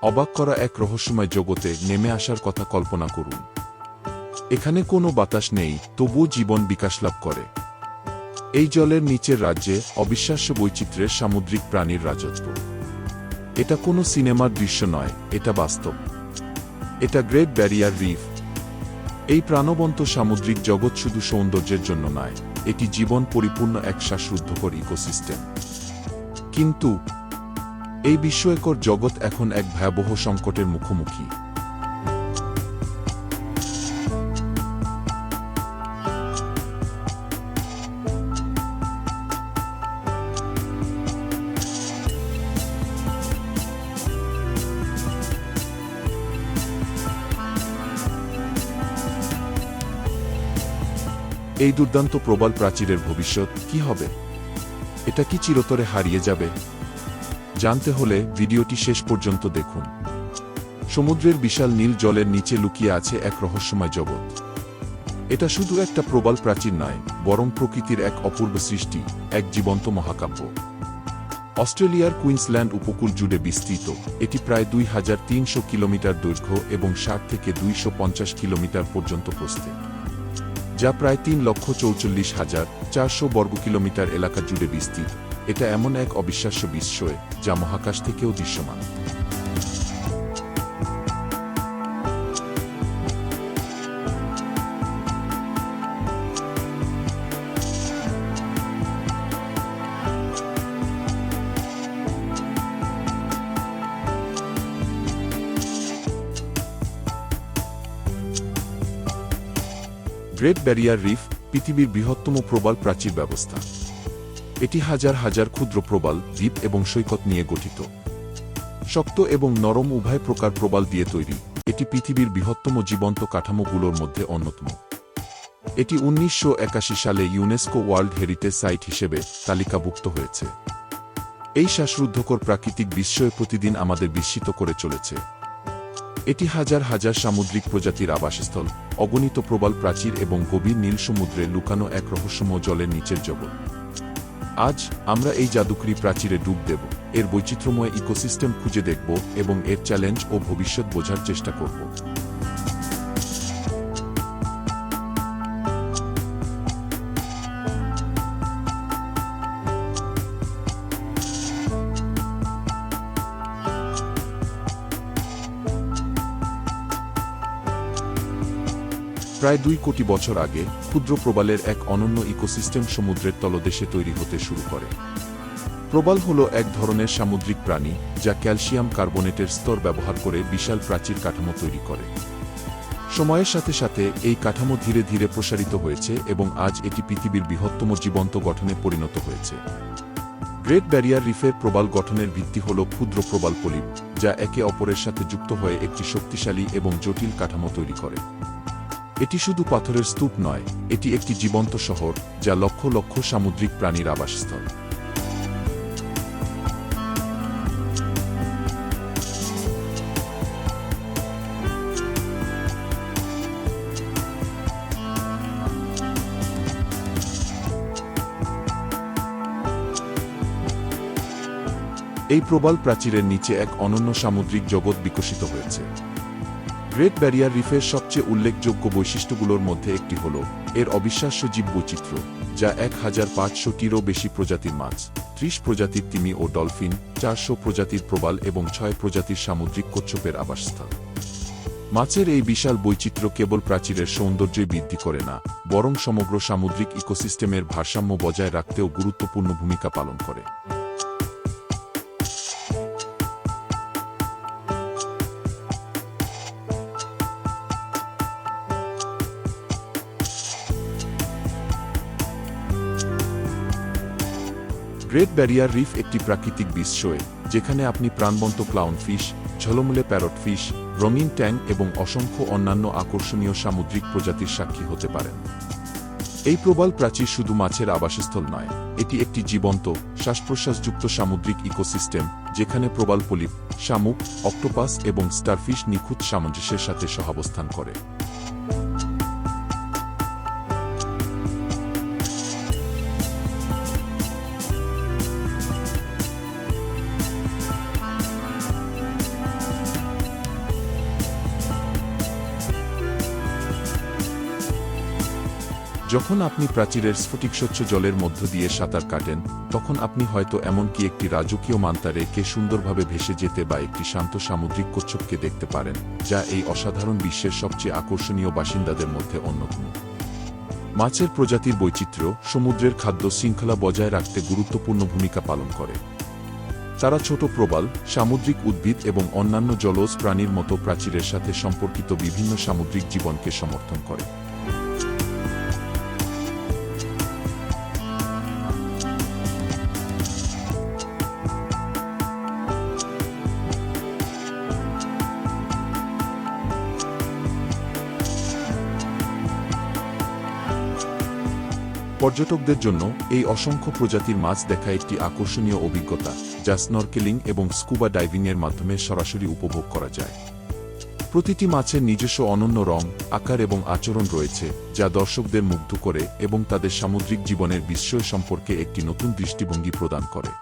অবাক করা এক রহস্যময় জগতে নেমে আসার কথা কল্পনা করুন। এখানে কোনো বাতাস নেই, তবুও জীবন বিকাশ লাভ করে। এই জলের নিচের রাজ্যে অবিশ্বাস্য বৈচিত্র্যের সামুদ্রিক প্রাণীর রাজত্ব। এটা কোনো সিনেমার দৃশ্য নয়, এটা বাস্তব। এটা গ্রেট ব্যারিয়ার রিফ। এই প্রাণবন্ত সামুদ্রিক জগৎ শুধু সৌন্দর্যের জন্য নয়, এটি জীবন পরিপূর্ণ এক শ্বাসরুদ্ধকর ইকোসিস্টেম। কিন্তু এই বিস্ময়কর জগৎ এখন এক ভয়াবহ সংকটের মুখোমুখি। এই দুর্দান্ত প্রবাল প্রাচীরের ভবিষ্যৎ কি হবে? এটা কি চিরতরে হারিয়ে যাবে? জানতে হলে ভিডিওটি শেষ পর্যন্ত দেখুন। সমুদ্রের বিশাল নীল জলের নিচে লুকিয়ে আছে এক রহস্যময় জগৎ। এটা শুধু একটা প্রবাল প্রাচীর নয়, বরং প্রকৃতির এক অপূর্ব সৃষ্টি, এক জীবন্ত মহাকাব্য। অস্ট্রেলিয়ার কুইন্সল্যান্ড উপকূল জুড়ে বিস্তৃত, এটি প্রায় 2300 কিলোমিটার দৈর্ঘ্য এবং 60 থেকে 250 কিলোমিটার পর্যন্ত প্রস্থে, যা প্রায় 3,44,400 বর্গ কিলোমিটার এলাকা জুড়ে বিস্তৃত। এটা এমন এক অবিশ্বাস্য বিস্ময় যা মহাকাশ থেকেও দৃশ্যমান। গ্রেট ব্যারিয়ার রিফ পৃথিবীর বৃহত্তম প্রবাল প্রাচীর ব্যবস্থা। এটি হাজার হাজার ক্ষুদ্র প্রবাল, দ্বীপ এবং সৈকত নিয়ে গঠিত। শক্ত এবং নরম উভয় প্রকার প্রবাল দিয়ে তৈরি, এটি পৃথিবীর বৃহত্তম জীবন্ত কাঠামোগুলোর মধ্যে অন্যতম। এটি 1981 সালে ইউনেস্কো ওয়ার্ল্ড হেরিটেজ সাইট হিসেবে তালিকাভুক্ত হয়েছে। এই শ্বাসরুদ্ধকর প্রাকৃতিক বিস্ময় প্রতিদিন আমাদের বিস্মিত করে চলেছে। এটি হাজার হাজার সামুদ্রিক প্রজাতির আবাসস্থল, অগণিত প্রবাল প্রাচীর এবং গভীর নীল সমুদ্রে লুকানো এক রহস্যময় জলের নিচের জগৎ। আজ আমরা এই জাদুকরী প্রাচীরে ডুব দেব, এর বৈচিত্র্যময় ইকোসিস্টেম খুঁজে দেখব এবং এর চ্যালেঞ্জ ও ভবিষ্যৎ বোঝার চেষ্টা করব। প্রায় 2 কোটি বছর আগে ক্ষুদ্র প্রবালের এক অনন্য ইকোসিস্টেম সমুদ্রের তলদেশে তৈরি হতে শুরু করে। প্রবাল হল এক ধরনের সামুদ্রিক প্রাণী যা ক্যালসিয়াম কার্বনেটের স্তর ব্যবহার করে বিশাল প্রাচীর কাঠামো তৈরি করে। সময়ের সাথে সাথে এই কাঠামো ধীরে ধীরে প্রসারিত হয়েছে এবং আজ এটি পৃথিবীর বৃহত্তম জীবন্ত গঠনে পরিণত হয়েছে। গ্রেট ব্যারিয়ার রিফের প্রবাল গঠনের ভিত্তি হল ক্ষুদ্র প্রবাল পলিপ, যা একে অপরের সাথে যুক্ত হয়ে একটি শক্তিশালী এবং জটিল কাঠামো তৈরি করে। এটি শুধু পাথরের স্তূপ নয়, এটি একটি জীবন্ত শহর যা লক্ষ লক্ষ সামুদ্রিক প্রাণীর আবাসস্থল। এই প্রবাল প্রাচীরের নিচে এক অনন্য সামুদ্রিক জগৎ বিকশিত হয়েছে। গ্রেট ব্যারিয়ার রিফের সবচেয়ে উল্লেখযোগ্য বৈশিষ্ট্যগুলোর মধ্যে একটি হল এর অবিশ্বাস্য জীববৈচিত্র্য, যা 1500টিরও বেশি প্রজাতির মাছ, 30 প্রজাতির তিমি ও ডলফিন, 400 প্রজাতির প্রবাল এবং 6 প্রজাতির সামুদ্রিক কচ্ছপের আবাসস্থল। মাছের এই বিশাল বৈচিত্র্য কেবল প্রাচীরের সৌন্দর্যই বৃদ্ধি করে না, বরং সমগ্র সামুদ্রিক ইকোসিস্টেমের ভারসাম্য বজায় রাখতেও গুরুত্বপূর্ণ ভূমিকা পালন করে। গ্রেট ব্যারিয়ার রিফ একটি প্রাকৃতিক বিস্ময়, যেখানে আপনি প্রাণবন্ত ক্লাউনফিশ, ঝলমলে প্যারটফিশ, রঙিন ট্যাং এবং অসংখ্য অন্যান্য আকর্ষণীয় সামুদ্রিক প্রজাতির সাক্ষী হতে পারেন। এই প্রবাল প্রাচীর শুধু মাছের আবাসস্থল নয়, এটি একটি জীবন্ত, শ্বাস-প্রশ্বাসযুক্ত সামুদ্রিক ইকোসিস্টেম, যেখানে প্রবাল পলিপ, শামুক, অক্টোপাস এবং স্টারফিশ নিখুঁত সামঞ্জস্যের সাথে সহাবস্থান করে। যখন আপনি প্রাচীরের স্ফটিকস্বচ্ছ জলের মধ্য দিয়ে সাঁতার কাটেন, তখন আপনি হয়তো এমনকি একটি রাজকীয় মান্তারে কে সুন্দরভাবে ভেসে যেতে বা একটি শান্ত সামুদ্রিক কচ্ছপকে দেখতে পারেন, যা এই অসাধারণ বিশ্বের সবচেয়ে আকর্ষণীয় বাসিন্দাদের মধ্যে অন্যতম। মাছের প্রজাতির বৈচিত্র্য সমুদ্রের খাদ্য শৃঙ্খলা বজায় রাখতে গুরুত্বপূর্ণ ভূমিকা পালন করে। তারা ছোট প্রবাল, সামুদ্রিক উদ্ভিদ এবং অন্যান্য জলজ প্রাণীর মতো প্রাচীরের সাথে সম্পর্কিত বিভিন্ন সামুদ্রিক জীবনকে সমর্থন করে। পর্যটকদের জন্য এই অসংখ্য প্রজাতির মাছ দেখা একটি আকর্ষণীয় অভিজ্ঞতা, যা স্নরকেলিং এবং স্কুবা ডাইভিংয়ের মাধ্যমে সরাসরি উপভোগ করা যায়। প্রতিটি মাছের নিজস্ব অনন্য রং, আকার এবং আচরণ রয়েছে, যা দর্শকদের মুগ্ধ করে এবং তাদের সামুদ্রিক জীবনের বিস্ময় সম্পর্কে একটি নতুন দৃষ্টিভঙ্গি প্রদান করে।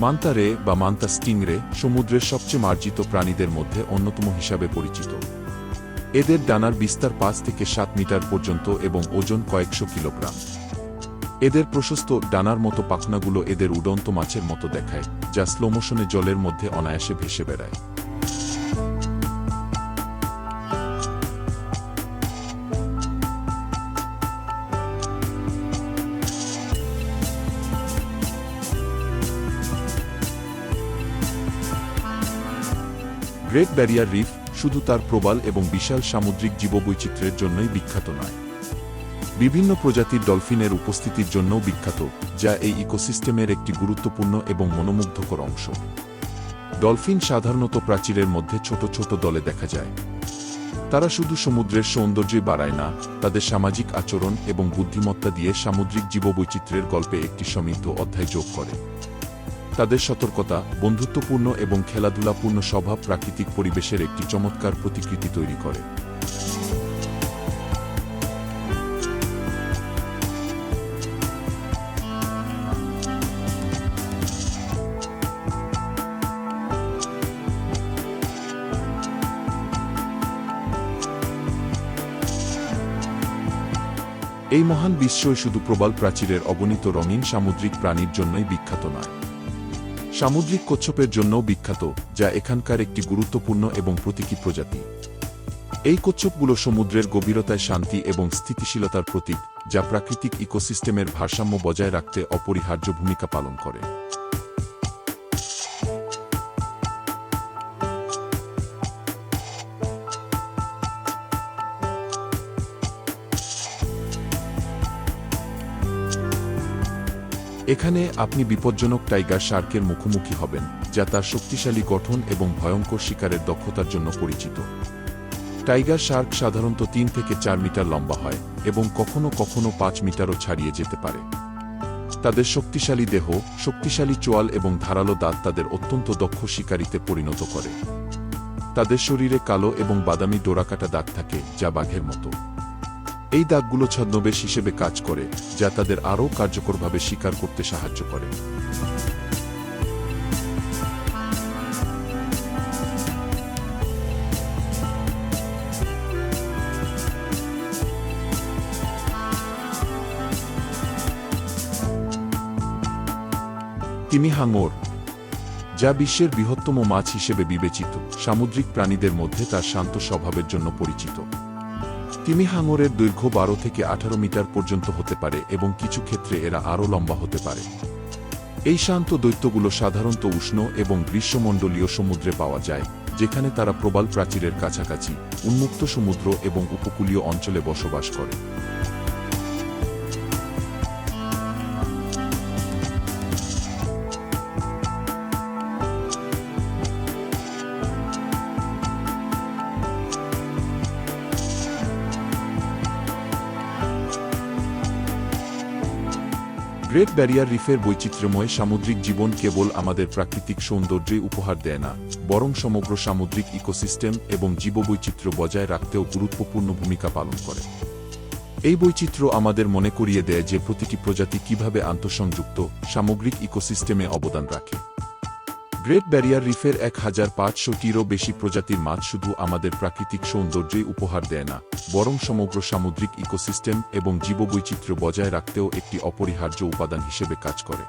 মান্তা রে বা মান্তা স্টিংরে সমুদ্রের সবচেয়ে মার্জিত প্রাণীদের মধ্যে অন্যতম হিসাবে পরিচিত। এদের ডানার বিস্তার 5 থেকে 7 মিটার পর্যন্ত এবং ওজন কয়েকশো কিলোগ্রাম। এদের প্রশস্ত ডানার মতো পাখনাগুলো এদের উড়ন্ত মাছের মতো দেখায়, যা স্লোমোশনে জলের মধ্যে অনায়াসে ভেসে বেড়ায়। গ্রেট ব্যারিয়ার রিফ শুধু তার প্রবাল এবং বিশাল সামুদ্রিক জীববৈচিত্র্যের জন্যই বিখ্যাত নয়। বিভিন্ন প্রজাতির ডলফিনের উপস্থিতির জন্যও বিখ্যাত, যা এই ইকোসিস্টেমের একটি গুরুত্বপূর্ণ এবং মনোমুগ্ধকর অংশ। ডলফিন সাধারণত প্রাচীরের মধ্যে ছোট ছোট দলে দেখা যায়। তারা শুধু সমুদ্রের সৌন্দর্যই বাড়ায় না, তাদের সামাজিক আচরণ এবং বুদ্ধিমত্তা দিয়ে সামুদ্রিক জীববৈচিত্র্যের গল্পে একটি সমৃদ্ধ অধ্যায় যোগ করে। তাদের সতর্কতা, বন্ধুত্বপূর্ণ এবং খেলাধুলাপূর্ণ স্বভাব প্রাকৃতিক পরিবেশের একটি চমৎকার প্রতিকৃতি তৈরি করে। এই মহান বিস্ময় শুধু প্রবাল প্রাচীরের অগণিত রঙিন সামুদ্রিক প্রাণীর জন্যই বিখ্যাত নয়, সামুদ্রিক কচ্ছপের জন্যও বিখ্যাত, যা এখানকার একটি গুরুত্বপূর্ণ এবং প্রতীকী প্রজাতি। এই কচ্ছপগুলো সমুদ্রের গভীরতায় শান্তি এবং স্থিতিশীলতার প্রতীক, যা প্রাকৃতিক ইকোসিস্টেমের ভারসাম্য বজায় রাখতে অপরিহার্য ভূমিকা পালন করে। এখানে আপনি বিপজ্জনক টাইগার শার্কের মুখোমুখি হবেন, যা তার শক্তিশালী গঠন এবং ভয়ঙ্কর শিকারের দক্ষতার জন্য পরিচিত। টাইগার শার্ক সাধারণত 3 থেকে 4 মিটার লম্বা হয় এবং কখনো কখনো 5 মিটারও ছাড়িয়ে যেতে পারে। তাদের শক্তিশালী দেহ, শক্তিশালী চোয়াল এবং ধারালো দাঁত তাদের অত্যন্ত দক্ষ শিকারিতে পরিণত করে। তাদের শরীরে কালো এবং বাদামি ডোরাকাটা দাগ থাকে, যা বাঘের মতো। এই দাগগুলো ছদ্মবেশ হিসেবে কাজ করে, যা তাদের আরও কার্যকরভাবে শিকার করতে সাহায্য করে। তিমি হাঙর, যা বিশ্বের বৃহত্তম মাছ হিসেবে বিবেচিত, সামুদ্রিক প্রাণীদের মধ্যে তার শান্ত স্বভাবের জন্য পরিচিত। তিমি হাঙরের দৈর্ঘ্য 12 থেকে 18 মিটার পর্যন্ত হতে পারে এবং কিছু ক্ষেত্রে এরা আরও লম্বা হতে পারে। এই শান্ত দৈত্যগুলো সাধারণত উষ্ণ এবং গ্রীষ্মমণ্ডলীয় সমুদ্রে পাওয়া যায়, যেখানে তারা প্রবাল প্রাচীরের কাছাকাছি, উন্মুক্ত সমুদ্র এবং উপকূলীয় অঞ্চলে বসবাস করে। গ্রেট ব্যারিয়ার রিফের বৈচিত্র্যময় সামুদ্রিক জীবন কেবল আমাদের প্রাকৃতিক সৌন্দর্যই উপহার দেয় না, বরং সমগ্র সামুদ্রিক ইকোসিস্টেম এবং জীববৈচিত্র্য বজায় রাখতেও গুরুত্বপূর্ণ ভূমিকা পালন করে। এই বৈচিত্র্য আমাদের মনে করিয়ে দেয় যে প্রতিটি প্রজাতি কিভাবে আন্তঃসংযুক্ত সামগ্রিক ইকোসিস্টেমে অবদান রাখে। গ্রেট ব্যারিয়ার রিফের 1500-টিরও বেশি প্রজাতির মাছ শুধু আমাদের প্রাকৃতিক সৌন্দর্যই উপহার দেয় না, বরং সমগ্র সামুদ্রিক ইকোসিস্টেম এবং জীববৈচিত্র্য বজায় রাখতেও একটি অপরিহার্য উপাদান হিসেবে কাজ করে।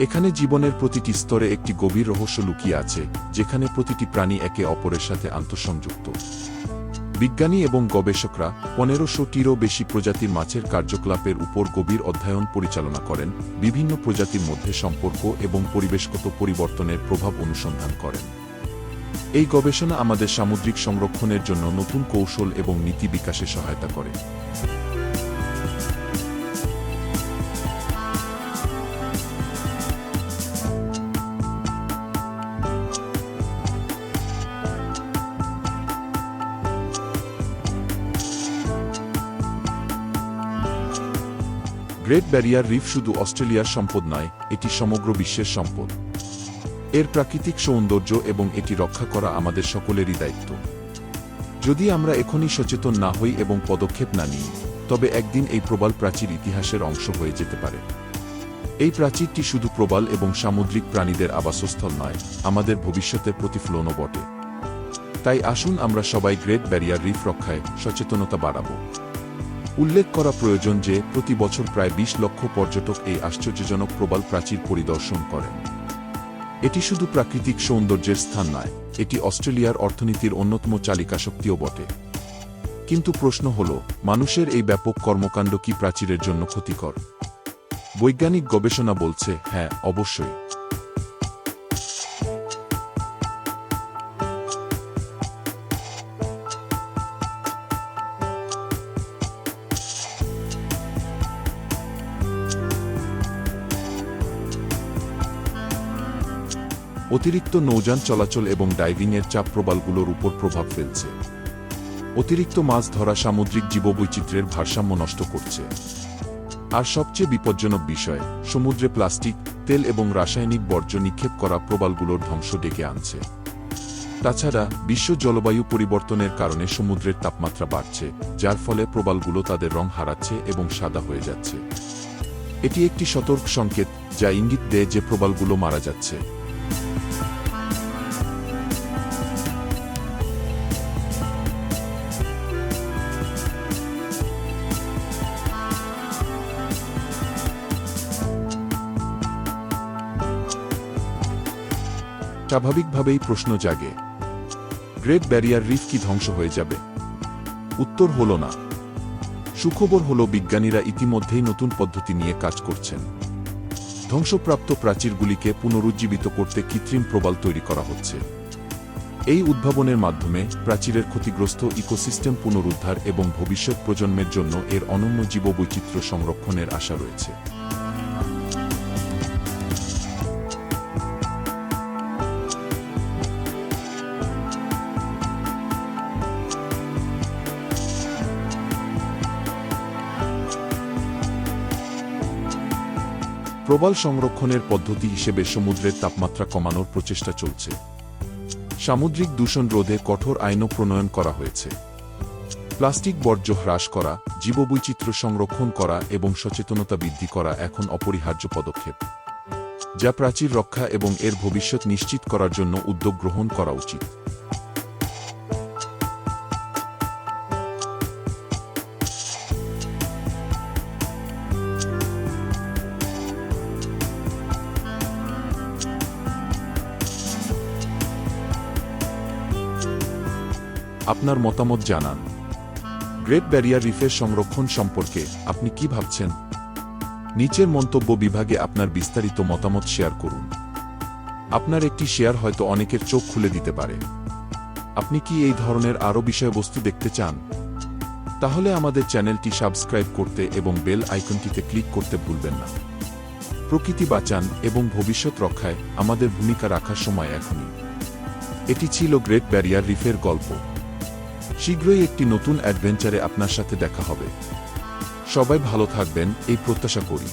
এখানে জীবনের প্রতিটি স্তরে একটি গভীর রহস্য লুকিয়ে আছে, যেখানে প্রতিটি প্রাণী একে অপরের সাথে আন্তঃসংযুক্ত। বিজ্ঞানী এবং গবেষকরা 1500-টিরও বেশি প্রজাতির মাছের কার্যকলাপের উপর গভীর অধ্যয়ন পরিচালনা করেন, বিভিন্ন প্রজাতির মধ্যে সম্পর্ক এবং পরিবেশগত পরিবর্তনের প্রভাব অনুসন্ধান করেন। এই গবেষণা আমাদের সামুদ্রিক সংরক্ষণের জন্য নতুন কৌশল এবং নীতি বিকাশে সহায়তা করে। গ্রেট ব্যারিয়ার রিফ শুধু অস্ট্রেলিয়ার সম্পদ নয়, এটি সমগ্র বিশ্বের সম্পদ। এর প্রাকৃতিক সৌন্দর্য এবং এটি রক্ষা করা আমাদের সকলেরই দায়িত্ব। যদি আমরা এখনই সচেতন না হই এবং পদক্ষেপ না নিই, তবে একদিন এই প্রবাল প্রাচীর ইতিহাসের অংশ হয়ে যেতে পারে। এই প্রাচীরটি শুধু প্রবাল এবং সামুদ্রিক প্রাণীদের আবাসস্থল নয়, আমাদের ভবিষ্যতের প্রতিফলনও বটে। তাই আসুন আমরা সবাই গ্রেট ব্যারিয়ার রিফ রক্ষায় সচেতনতা বাড়াবো। উল্লেখ করা প্রয়োজন যে প্রতি বছর প্রায় 20 লক্ষ পর্যটক এই আশ্চর্যজনক প্রবাল প্রাচীর পরিদর্শন করেন। এটি শুধু প্রাকৃতিক সৌন্দর্যের স্থান নয়, এটি অস্ট্রেলিয়ার অর্থনীতির অন্যতম চালিকাশক্তিও বটে। কিন্তু প্রশ্ন হল, মানুষের এই ব্যাপক কর্মকাণ্ড কি প্রাচীরের জন্য ক্ষতিকর? বৈজ্ঞানিক গবেষণা বলছে, হ্যাঁ, অবশ্যই। অতিরিক্ত নৌযান চলাচল এবং ডাইভিংয়ের চাপ প্রবালগুলোর উপর প্রভাব ফেলছে। অতিরিক্ত মাছ ধরা সামুদ্রিক জীববৈচিত্র্যের ভারসাম্য নষ্ট করছে। আর সবচেয়ে বিপজ্জনক বিষয়, সমুদ্রে প্লাস্টিক, তেল এবং রাসায়নিক বর্জ্য নিক্ষেপ করা প্রবালগুলোর ধ্বংস ডেকে আনছে। তাছাড়া বিশ্ব জলবায়ু পরিবর্তনের কারণে সমুদ্রের তাপমাত্রা বাড়ছে, যার ফলে প্রবালগুলো তাদের রং হারাচ্ছে এবং সাদা হয়ে যাচ্ছে। এটি একটি সতর্ক সংকেত, যা ইঙ্গিত দেয় যে প্রবালগুলো মারা যাচ্ছে। স্বাভাবিকভাবেই প্রশ্ন জাগে, গ্রেট ব্যারিয়ার রিফ কি ধ্বংস হয়ে যাবে? উত্তর হল না। সুখবর হল, বিজ্ঞানীরা ইতিমধ্যেই নতুন পদ্ধতি নিয়ে কাজ করছেন। ধ্বংসপ্রাপ্ত প্রাচীরগুলিকে পুনরুজ্জীবিত করতে কৃত্রিম প্রবাল তৈরি করা হচ্ছে। এই উদ্ভাবনের মাধ্যমে প্রাচীরের ক্ষতিগ্রস্ত ইকোসিস্টেম পুনরুদ্ধার এবং ভবিষ্যৎ প্রজন্মের জন্য এর অনন্য জীববৈচিত্র্য সংরক্ষণের আশা রয়েছে। প্রবাল সংরক্ষণের পদ্ধতি হিসেবে সমুদ্রের তাপমাত্রা কমানোর প্রচেষ্টা চলছে। সামুদ্রিক দূষণ রোধে কঠোর আইনও প্রণয়ন করা হয়েছে। প্লাস্টিক বর্জ্য হ্রাস করা, জীববৈচিত্র্য সংরক্ষণ করা এবং সচেতনতা বৃদ্ধি করা এখন অপরিহার্য পদক্ষেপ, যা প্রাচীর রক্ষা এবং এর ভবিষ্যৎ নিশ্চিত করার জন্য উদ্যোগ গ্রহণ করা উচিত। আপনার মতামত জানান। গ্রেট ব্যারিয়ার রিফের সংরক্ষণ সম্পর্কে আপনি কি ভাবছেন? নিচের মন্তব্য বিভাগে আপনার বিস্তারিত মতামত শেয়ার করুন। আপনার একটি শেয়ার হয়তো অনেকের চোখ খুলে দিতে পারে। আপনি কি এই ধরনের আরও বিষয়বস্তু দেখতে চান? তাহলে আমাদের চ্যানেলটি সাবস্ক্রাইব করতে এবং বেল আইকনটিতে ক্লিক করতে ভুলবেন না। প্রকৃতি বাঁচান এবং ভবিষ্যৎ রক্ষায় আমাদের ভূমিকা রাখার সময় এখনই। এটি ছিল গ্রেট ব্যারিয়ার রিফের গল্প। শীঘ্রই একটি নতুন অ্যাডভেঞ্চারে আপনার সাথে দেখা হবে। সবাই ভালো থাকবেন এই প্রত্যাশা করি।